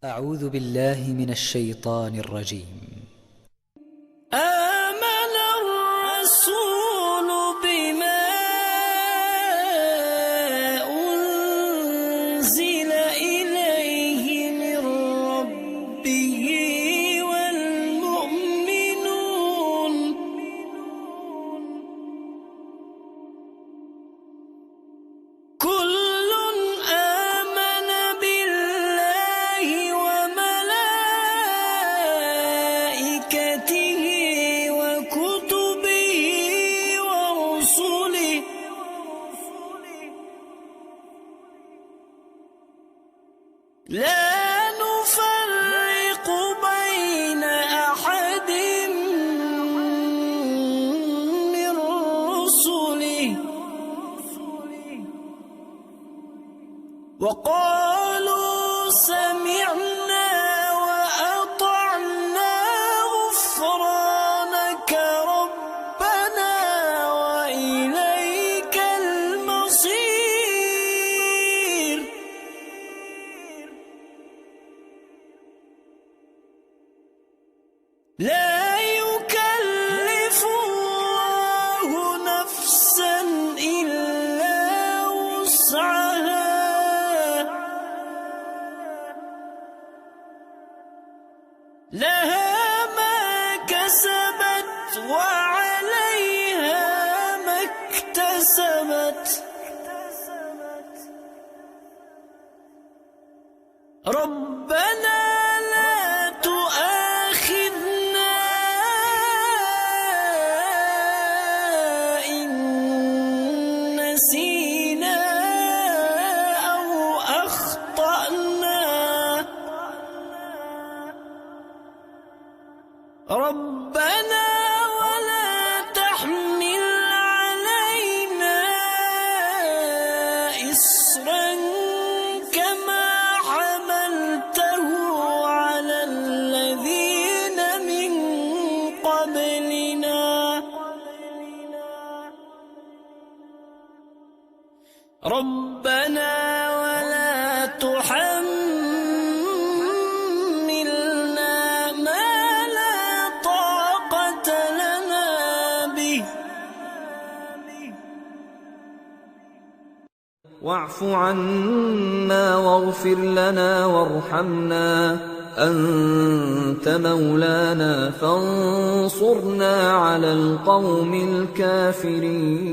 أعوذ بالله من الشيطان الرجيم. آمن الرسول بما أنزل إليه من ربه والمؤمنون كل آمن بالله وملائكته وكتبه ورسله لا نفرق بين أحد من رسله وقالوا سمعنا وأطعنا غفرانك ربنا وإليك المصير لا يكلف الله نفسا إلا وسعها لها ما كسبت وعليها ما اكتسبت ربنا لا تؤاخذنا إن نسينا أو أخطأنا ربنا ولا تحمل علينا إصرا كما حملته على الذين من قبلنا ربنا ولا تحملنا ما لا طاقة لنا به واعف عنا واغفر لنا وارحمنا أنت مولانا فانصرنا على القوم الكافرين.